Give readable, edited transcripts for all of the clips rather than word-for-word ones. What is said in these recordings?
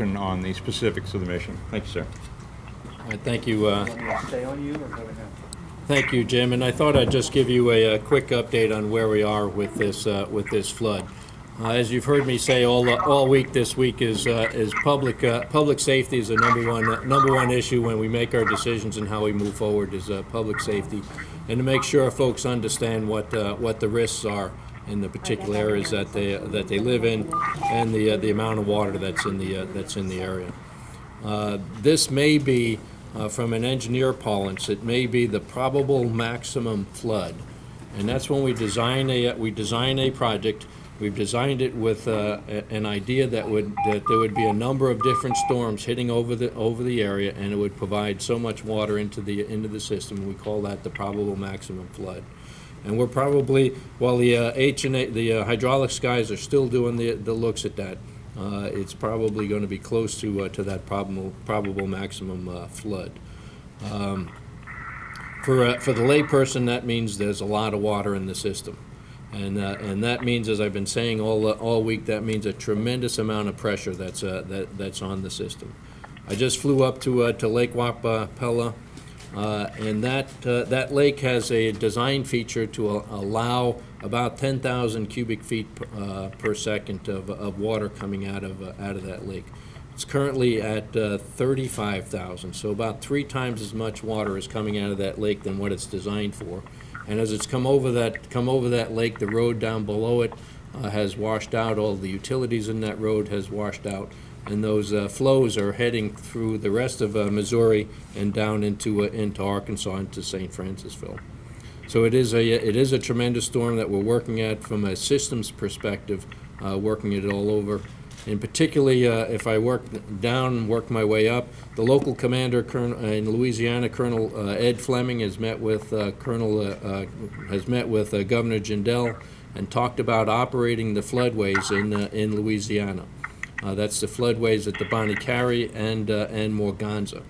question on the specifics of the mission. Thank you, sir. All right, thank you. Want me to stay on you or go ahead? Thank you, Jim. And I thought I'd just give you a quick update on where we are with this flood. As you've heard me say all week this week is public safety is the number one issue when we make our decisions and how we move forward is public safety, and to make sure folks understand what the risks are in the particular areas that they live in, and the amount of water that's in the area. This may be, from an engineer parlance, it may be the probable maximum flood, and that's when we design a project. We've designed it with an idea that there would be a number of different storms hitting over the area, and it would provide so much water into the system. We call that the probable maximum flood. And we're probably, while the hydraulics guys are still doing the looks at that, it's probably going to be close to that probable maximum flood. For the layperson, that means there's a lot of water in the system. And that means, as I've been saying all week, that means a tremendous amount of pressure that's on the system. I just flew up to Lake Wapella, and that lake has a design feature to allow about 10,000 cubic feet per second of water coming out of that lake. It's currently at 35,000, so about 3 times as much water is coming out of that lake than what it's designed for. And as it's come over that lake, the road down below it has washed out. All the utilities in that road has washed out, and those flows are heading through the rest of Missouri and down into Arkansas, into St. Francisville. So it is a tremendous storm that we're working at from a systems perspective, working it all over. And particularly, if I work my way up, the local commander in Louisiana, Colonel Ed Fleming, has met with Governor Jindal and talked about operating the floodways in Louisiana. That's the floodways at the Bonnie Carey and Morganza.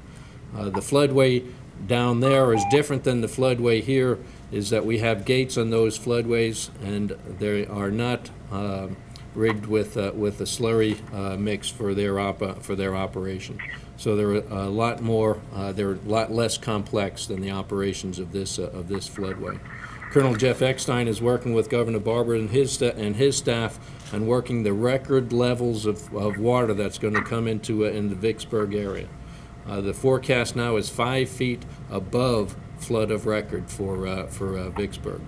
The floodway down there is different than the floodway here. Is that we have gates on those floodways, and they are not rigged with a slurry mix for their operation. So they're a lot more. They're a lot less complex than the operations of this floodway. Colonel Jeff Eckstein is working with Governor Barber and his staff on working the record levels of water that's going to come in the Vicksburg area. The forecast now is 5 feet above flood of record for Vicksburg.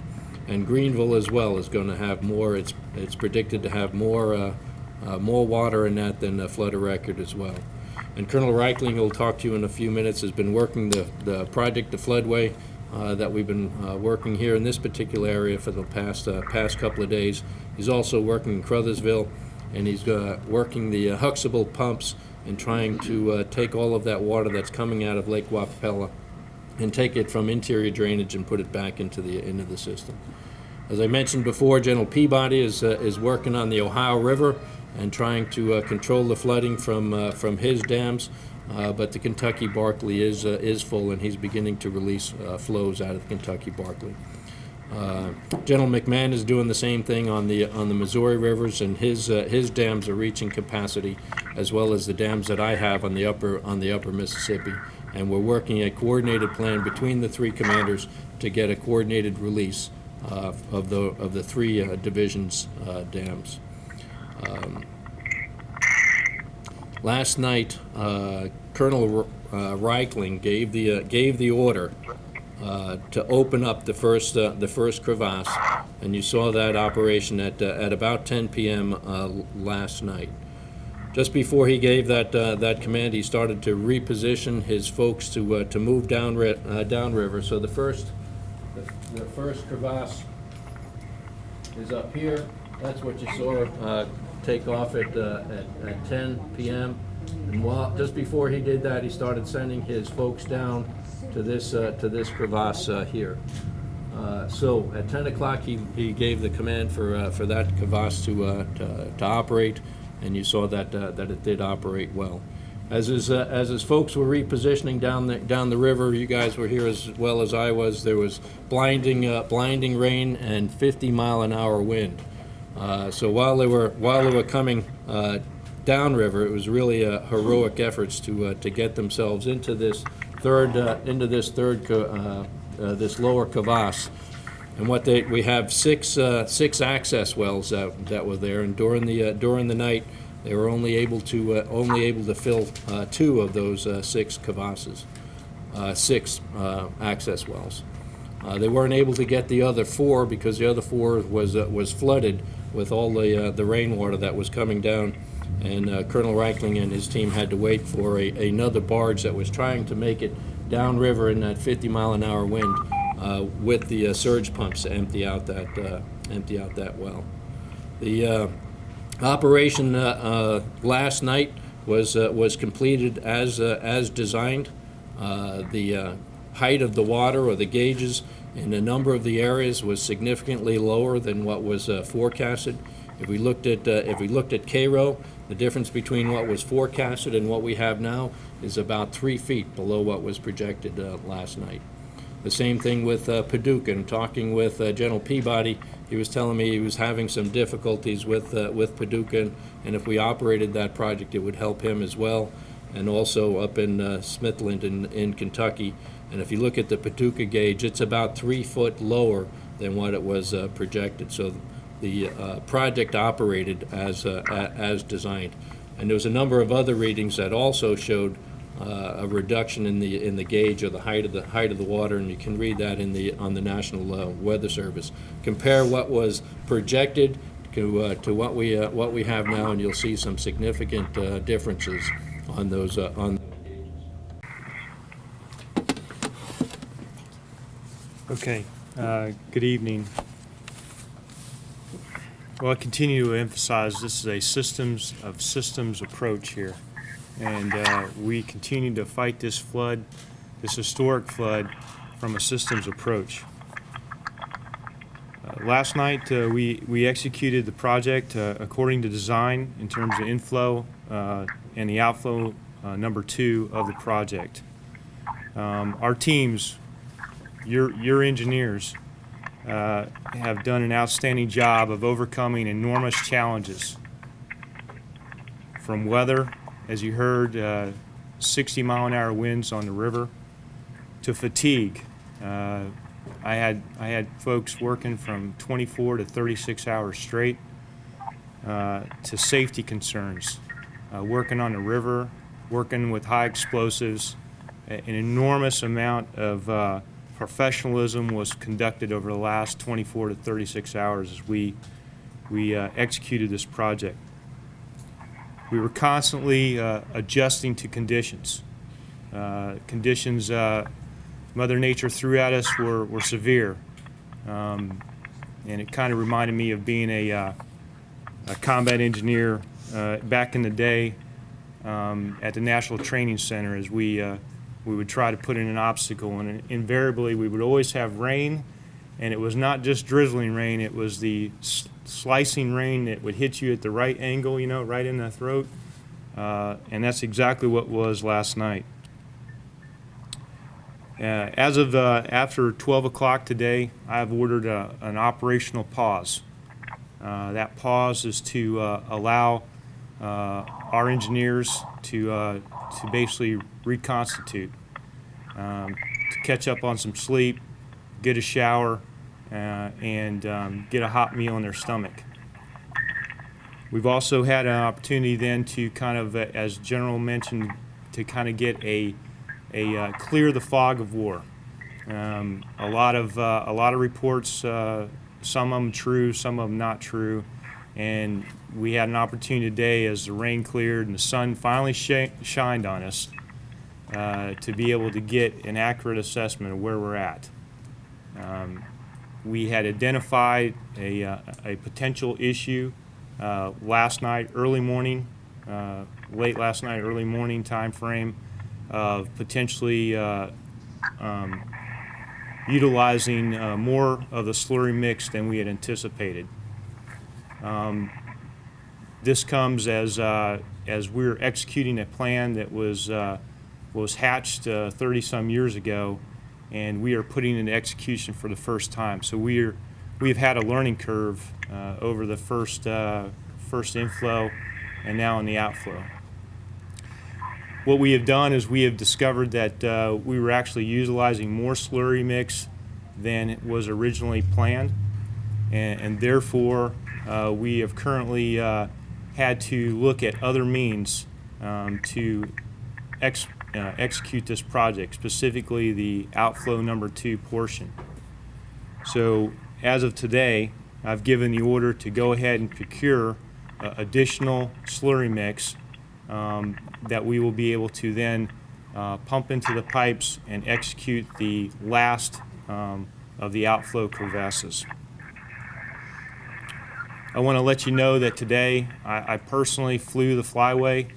And Greenville as well is going to have more. It's predicted to have more water in that than the flood of record as well. And Colonel Reichling, who will talk to you in a few minutes, has been working the project, the floodway, that we've been working here in this particular area for the past couple of days. He's also working in Crothersville, and he's working the Huxtable pumps and trying to take all of that water that's coming out of Lake Wapella and take it from interior drainage and put it back into the system. As I mentioned before, General Peabody is working on the Ohio River and trying to control the flooding from his dams, but the Kentucky Barkley is full, and he's beginning to release flows out of the Kentucky Barkley. General McMahon is doing the same thing on the Missouri rivers, and his dams are reaching capacity, as well as the dams that I have on the upper Mississippi. And we're working a coordinated plan between the 3 commanders to get a coordinated release of the 3 divisions' dams. Last night, Colonel Reichling gave the order to open up the first crevasse, and you saw that operation at about 10 p.m. Last night. Just before he gave that command, he started to reposition his folks to move downriver. So the first crevasse is up here. That's what you saw take off at 10 p.m. And just before he did that, he started sending his folks down to this crevasse here. So at 10 o'clock, he gave the command for that crevasse to operate. And you saw that it did operate well. As his folks were repositioning down the river, you guys were here as well as I was. There was blinding rain and 50-mile-an-hour wind. So while they were coming downriver. It was really heroic efforts to get themselves into this this lower crevasse. And we have six access wells that were there, and during the night they were only able to fill 2 of those 6 crevasses, 6 access wells. They weren't able to get the other 4 because the other 4 was flooded with all the rainwater that was coming down, and Colonel Reichling and his team had to wait for another barge that was trying to make it downriver in that 50-mile-an-hour wind with the surge pumps to empty out that well. The operation last night was completed as designed. The height of the water, or the gauges, in a number of the areas was significantly lower than what was forecasted. If we looked at Cairo, the difference between what was forecasted and what we have now is about 3 feet below what was projected last night. The same thing with Paducah. And talking with General Peabody, he was telling me he was having some difficulties with Paducah, and if we operated that project, it would help him as well, and also up in Smithland in Kentucky. And if you look at the Paducah gauge, it's about 3 foot lower than what it was projected. So the project operated as designed. And there was a number of other readings that also showed a reduction in the gauge, or the height of the water, and you can read that on the National Weather Service. Compare what was projected to what we have now, and you'll see some significant differences on those on. Okay, good evening. Well, I continue to emphasize this is a systems approach here, and we continue to fight this flood, this historic flood, from a systems approach. Last night we executed the project according to design in terms of inflow and the outflow number 2 of the project. Our teams, your engineers, have done an outstanding job of overcoming enormous challenges, from weather, as you heard, 60-mile-an-hour winds on the river, to fatigue. I had folks working from 24 to 36 hours straight, to safety concerns, working on the river, working with high explosives. An enormous amount of professionalism was conducted over the last 24 to 36 hours as we executed this project. We were constantly adjusting to conditions. Mother Nature threw at us were severe, and it kind of reminded me of being a combat engineer back in the day at the National Training Center, as we would try to put in an obstacle, and invariably we would always have rain, and it was not just drizzling rain, it was the slicing rain that would hit you at the right angle, right in the throat, and that's exactly what was last night. As of after 12 o'clock today, I've ordered an operational pause. That pause is to allow our engineers to basically reconstitute, to catch up on some sleep, get a shower, and get a hot meal in their stomach. We've also had an opportunity then to kind of, as General mentioned, to kind of get a clear the fog of war. A lot of reports, some of them true, some of them not true, and we had an opportunity today, as the rain cleared and the sun finally shined on us, to be able to get an accurate assessment of where we're at. We had identified a potential issue last night, late last night, early morning time frame, of potentially utilizing more of the slurry mix than we had anticipated. This comes as we're executing a plan that was hatched 30-some years ago, and we are putting it into execution for the first time. So we've had a learning curve over the first inflow and now in the outflow. What we have done is we have discovered that we were actually utilizing more slurry mix than was originally planned, and therefore we have currently had to look at other means to execute this project, specifically the outflow number 2 portion. So as of today, I've given the order to go ahead and procure additional slurry mix that we will be able to then pump into the pipes and execute the last of the outflow crevasses. I want to let you know that today I personally flew the flyway.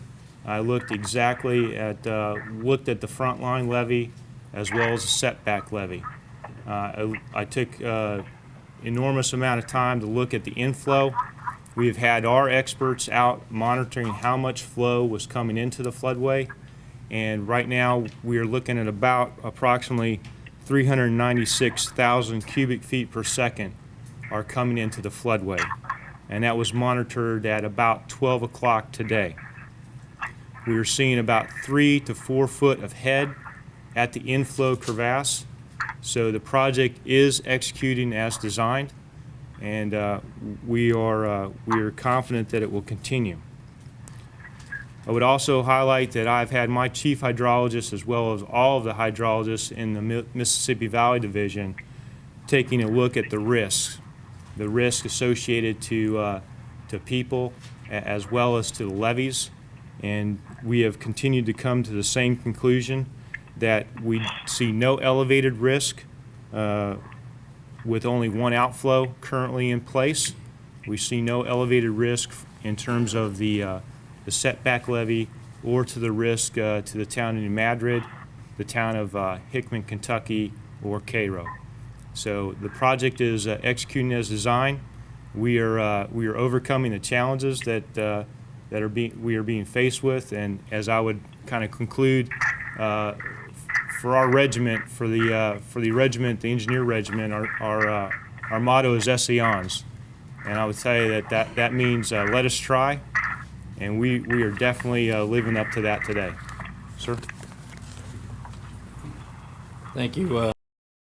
I looked exactly at looked at the front line levee as well as the setback levee. I took enormous amount of time to look at the inflow. We've had our experts out monitoring how much flow was coming into the floodway, and right now we are looking at about approximately 396,000 cubic feet per second are coming into the floodway, and that was monitored at about 12 o'clock today. We are seeing about 3 to 4 foot of head at the inflow crevasse, so the project is executing as designed, and we are confident that it will continue. I would also highlight that I've had my chief hydrologist as well as all of the hydrologists in the Mississippi Valley Division taking a look at the risk associated to people as well as to the levees, and we have continued to come to the same conclusion that we see no elevated risk with only one outflow currently in place. We see no elevated risk in terms of the setback levee or to the risk to the town of New Madrid, the town of Hickman, Kentucky, or Cairo. So the project is executing as designed. We are overcoming the challenges that we are being faced with, and as I would kind of conclude, for our regiment, for the regiment, the engineer regiment, our motto is Essayons, and I would tell you that means let us try, and we are definitely living up to that today. Sir? Thank you.